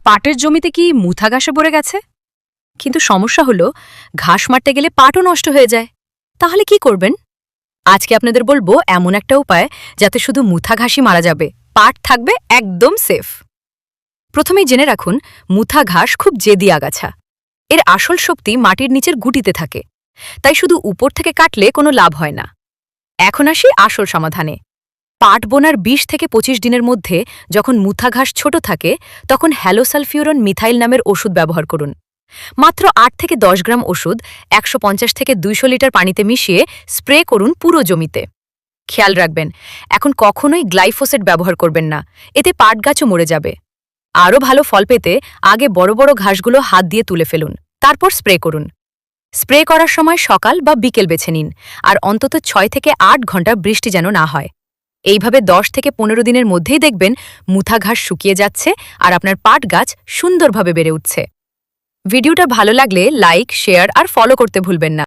পাটের জমিতে কি মুথা ঘাসে ভরে গেছে? কিন্তু সমস্যা হলো ঘাস মারতে গেলে পাটও নষ্ট হয়ে যায়। তাহলে কি করবেন? আজকে আপনাদের বলবো এমন একটা উপায় যাতে শুধু মুথা ঘাসই মারা যাবে, পাট থাকবে একদম সেফ। প্রথমেই জেনে রাখুন, মুথা ঘাস খুব জেদি আগাছা। এর আসল শক্তি মাটির নিচের গুটিতে থাকে, তাই শুধু উপর থেকে কাটলে কোনো লাভ হয় না। এখন আসি আসল সমাধানে। পাট বোনার ২০ থেকে ২৫ দিনের মধ্যে যখন মুথা ঘাস ছোট থাকে, তখন হ্যালোসালফিউরন মিথাইল নামের ওষুধ ব্যবহার করুন। মাত্র ৮ থেকে ১০ গ্রাম ওষুধ ১৫০ থেকে ২০০ লিটার পানিতে মিশিয়ে স্প্রে করুন পুরো জমিতে। খেয়াল রাখবেন, এখন কখনোই গ্লাইফোসেট ব্যবহার করবেন না, এতে পাট গাছও মরে যাবে। আরও ভালো ফল পেতে আগে বড় বড় ঘাসগুলো হাত দিয়ে তুলে ফেলুন, তারপর স্প্রে করুন। স্প্রে করার সময় সকাল বা বিকেল বেছে নিন, আর অন্তত ৬ থেকে ৮ ঘন্টা বৃষ্টি যেন না হয়। এইভাবে ১০ থেকে ১৫ দিনের মধ্যেই দেখবেন মুথা ঘাস শুকিয়ে যাচ্ছে আর আপনার পাট গাছ সুন্দরভাবে বেড়ে উঠছে। ভিডিওটা ভালো লাগলে লাইক, শেয়ার আর ফলো করতে ভুলবেন না।